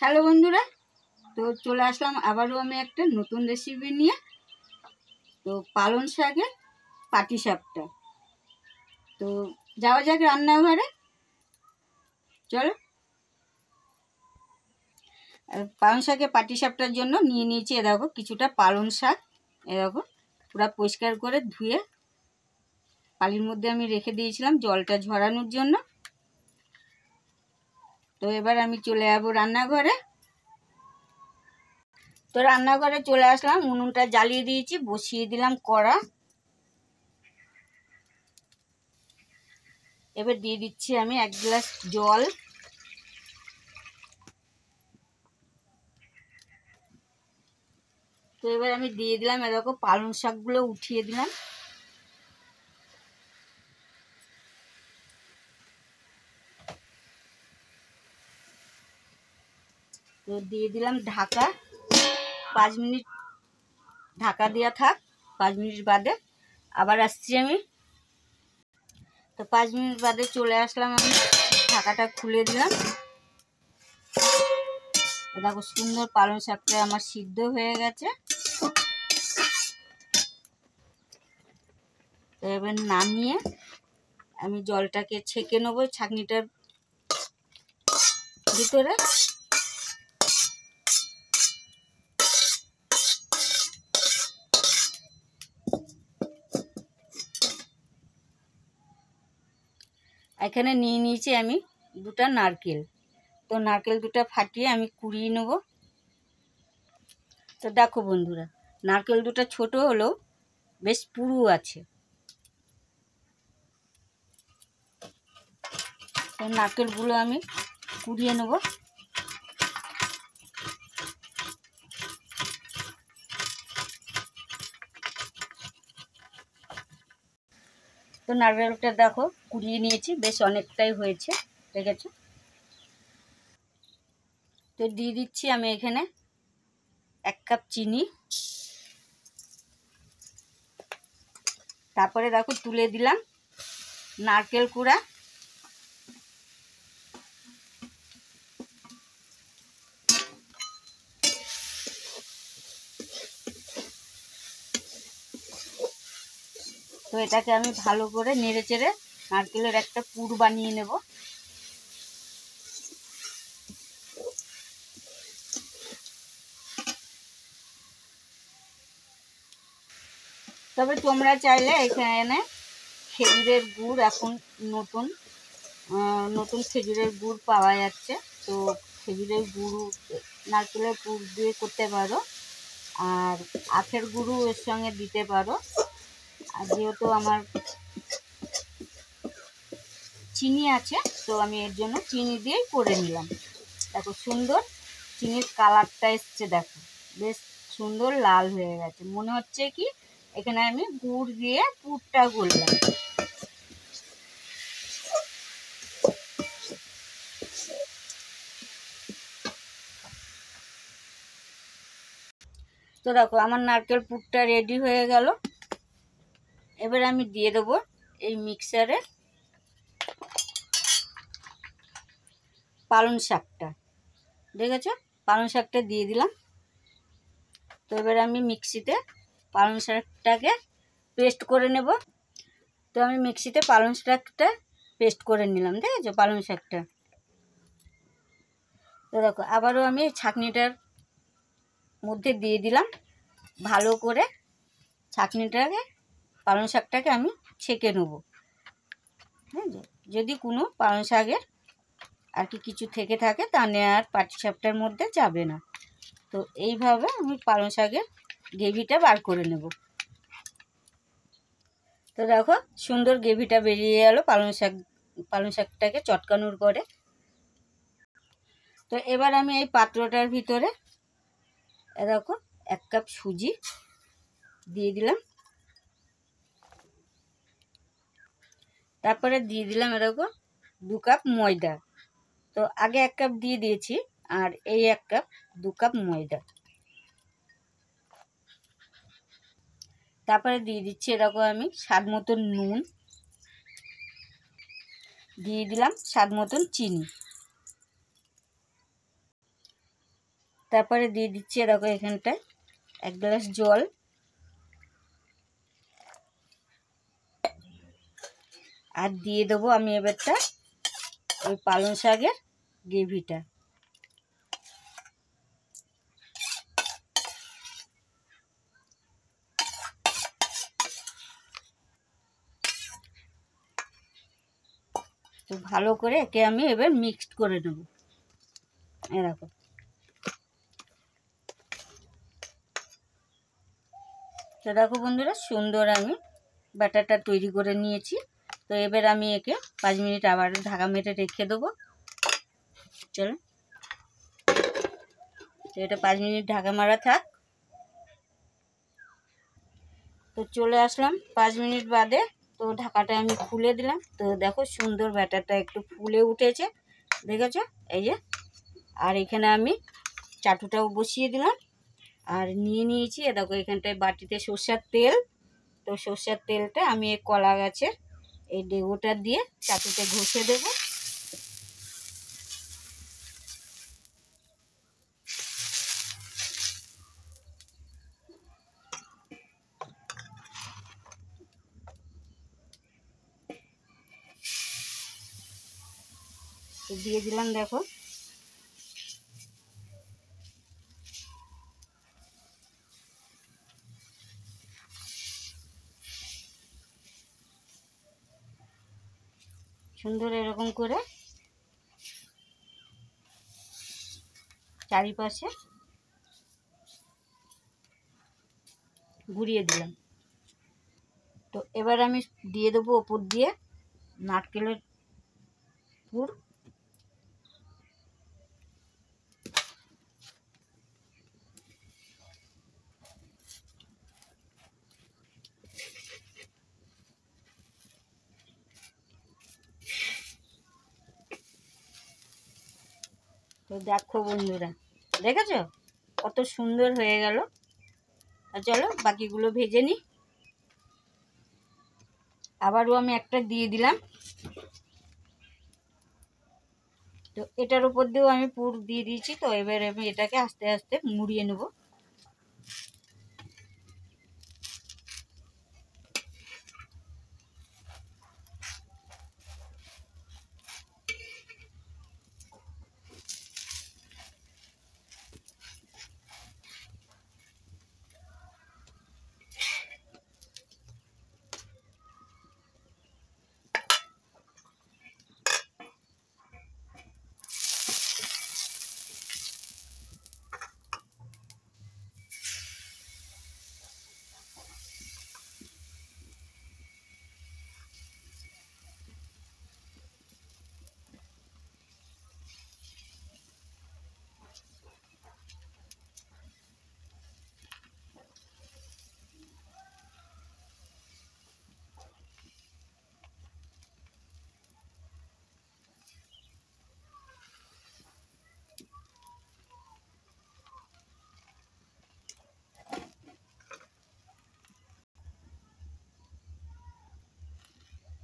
Hello বন্ধুরা, তো চলে আসলাম আবারও আমি একটা নতুন রেসিপি নিয়ে। তো পালং শাকের পাটিসাপটা। তো যাওয়া যাক রান্নাঘরে, চলো। পালং শাকের পাটিসাপটার জন্য নিয়ে নিয়েছি দেখো কিছুটা পালং শাক। দেখো পুরো পরিষ্কার করে ধুয়ে পানির মধ্যে আমি রেখে দিয়েছিলাম জলটা ঝরানোর জন্য। তো এবার আমি চলে যাবো রান্নাঘরে। তো রান্নাঘরে চলে আসলাম, উনুনটা জ্বালিয়ে দিয়েছি, বসিয়ে দিলাম কড়া। এবার দিয়ে দিচ্ছি আমি 1 গ্লাস জল। তো এবার আমি দিয়ে দিলাম এরকম পালং শাকগুলো উঠিয়ে দিলাম। তো দিয়ে দিলাম ঢাকা, 5 মিনিট ঢাকা দেওয়া থাক। 5 মিনিট বাদে আবার আসছি আমি। তো 5 মিনিট বাদে চলে আসলাম আমি, ঢাকাটা খুলে দিলাম। দেখো সুন্দর পালং শাকটা আমার সিদ্ধ হয়ে গেছে। তো এবার নামিয়ে আমি জলটাকে ছেঁকে নেবো ছাঁকনিটার ভিতরে। এখানে নিয়ে নিয়েছি আমি 2টা নারকেল। তো নারকেল 2টা ফাটিয়ে আমি কুড়িয়ে নেব। তো দেখো বন্ধুরা, নারকেল 2টা ছোট হলেও বেশ পুরু আছে। তো নারকেলগুলো আমি কুড়িয়ে নেব। তো নারকেলটা দেখো কুড়িয়ে নিয়েছি, বেশ অনেকটাই হয়েছে, দেখেছো। তো দিয়ে দিচ্ছি আমি এখানে 1 কাপ চিনি। তারপরে দেখো তুলে দিলাম নারকেল কুড়া। তো এটাকে আমি ভালো করে নেড়ে চেড়ে নারকেলের একটা পুর বানিয়ে নেব। তবে তোমরা চাইলে এখানে খেজুরের গুড়, এখন নতুন নতুন খেজুরের গুড় পাওয়া যাচ্ছে। তো খেজুরের গুড় নারকেলের পুর দিয়ে করতে পারো, আর আখের গুঁড়ো এর সঙ্গে দিতে পারো। আর যেহেতু আমার চিনি আছে, তো আমি এর জন্য চিনি দিয়েই করে নিলাম। দেখো সুন্দর চিনির কালারটা এসছে, দেখো বেশ সুন্দর লাল হয়ে গেছে। মনে হচ্ছে কি এখানে আমি গুড় দিয়ে পুরটা করলাম। তো দেখো আমার নারকেল পুরটা রেডি হয়ে গেল। এবার আমি দিয়ে দেবো এই মিক্সারে পালং শাকটা। দেখেছো, পালং শাকটা দিয়ে দিলাম। তো এবার আমি মিক্সিতে পালং শাকটাকে পেস্ট করে নেব। তো আমি মিক্সিতে পালং শাকটা পেস্ট করে নিলাম, দেখেছো পালং শাকটা। তো দেখো আবারও আমি ছাঁকনিটার মধ্যে দিয়ে দিলাম, ভালো করে ছাঁকনিটাকে পালং শাকটাকে আমি ছেঁকে নেব। হ্যাঁ, যদি কোনো পালং শাকের আর কি কিছু থেকে থাকে তা আর পাটিসাপটার মধ্যে যাবে না। তো এইভাবে আমি পালং শাকের গ্রেভিটা বার করে নেব। তো দেখো সুন্দর গ্রেভিটা বেরিয়ে গেল পালং শাকটাকে চটকানোর পরে। তো এবার আমি এই পাত্রটার ভিতরে দেখো 1 কাপ সুজি দিয়ে দিলাম। তারপরে দিয়ে দিলাম এরকম 2 কাপ ময়দা। তো আগে 1 কাপ দিয়ে দিয়েছি, আর এই 1 কাপ 2 কাপ ময়দা। তারপরে দিয়ে দিচ্ছি এরকম আমি স্বাদ মতন নুন, দিয়ে দিলাম স্বাদ মতন চিনি। তারপরে দিয়ে দিচ্ছি দেখো এখানটায় 1 গ্লাস জল, আর দিয়ে দেবো আমি এবারটা ওই পালং শাকের গ্রেভিটা। তো ভালো করে একে আমি এবার মিক্সড করে নেব। এরকম তো দেখো বন্ধুরা, সুন্দর আমি ব্যাটারটা তৈরি করে নিয়েছি। তো এবার আমি একে 5 মিনিট আবার ঢাকা মেরে রেখে দেবো। চলো, তো এটা 5 মিনিট ঢাকা মারা থাক। তো চলে আসলাম 5 মিনিট বাদে। তো ঢাকাটা আমি খুলে দিলাম। তো দেখো সুন্দর ব্যাটারটা একটু ফুলে উঠেছে, দেখেছো এই যে। আর এখানে আমি চাটুটাও বসিয়ে দিলাম, আর নিয়ে নিয়েছি দেখো এখানটায় বাটিতে সরষের তেল। তো সরষের তেলটা আমি এই কলা গাছের এই ডেগোটা দিয়ে চাটুতে ঘষে দেব। তো দিয়ে দিলাম দেখো। সুন্দর এরকম করে চারিপাশে ঘুরিয়ে দিলাম। তো এবার আমি দিয়ে দেবো ওপর দিয়ে নারকেলের পুর। তো দেখো বন্ধুরা, দেখেছো কত সুন্দর হয়ে গেল। আর চলো বাকিগুলো ভেজে নিই। আবারও আমি একটা দিয়ে দিলাম। তো এটার উপর দিয়েও আমি পুর দিয়ে দিয়েছি। তো এবার আমি এটাকে আস্তে আস্তে মুড়িয়ে নেব।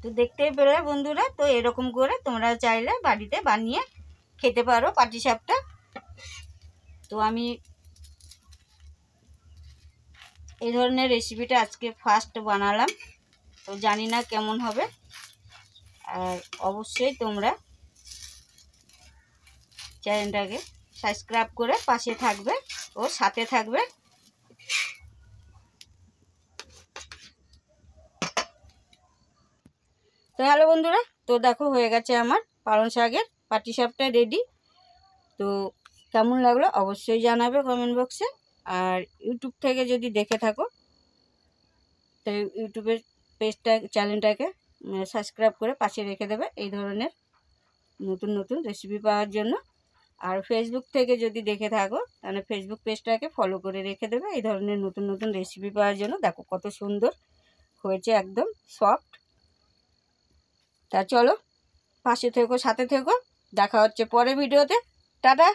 তো দেখতেই পেলে বন্ধুরা, তো এরকম করে তোমরা চাইলে বাড়িতে বানিয়ে খেতে পারো পাটিসাপটা। তো আমি এই ধরনের রেসিপিটা আজকে ফার্স্ট বানালাম। তো জানি না কেমন হবে। আর অবশ্যই তোমরা চ্যানেলটাকে সাবস্ক্রাইব করে পাশে থাকবে ও সাথে থাকবে। তো হ্যালো বন্ধুরা, তো দেখো হয়ে গেছে আমার পালং শাকের পাটিসাপটা রেডি। তো কেমন লাগলো অবশ্যই জানাবে কমেন্ট বক্সে। আর ইউটিউব থেকে যদি দেখে থাকো তো ইউটিউবের পেজটা চ্যানেলটাকে সাবস্ক্রাইব করে পাশে রেখে দেবে এই ধরনের নতুন নতুন রেসিপি পাওয়ার জন্য। আর ফেসবুক থেকে যদি দেখে থাকো তাহলে ফেসবুক পেজটাকে ফলো করে রেখে দেবে এই ধরনের নতুন নতুন রেসিপি পাওয়ার জন্য। দেখো কত সুন্দর হয়েছে, একদম সফট। তা চলো পাশে থেকো, সাথে থেকো। দেখা হচ্ছে পরের ভিডিওতে। টাটা।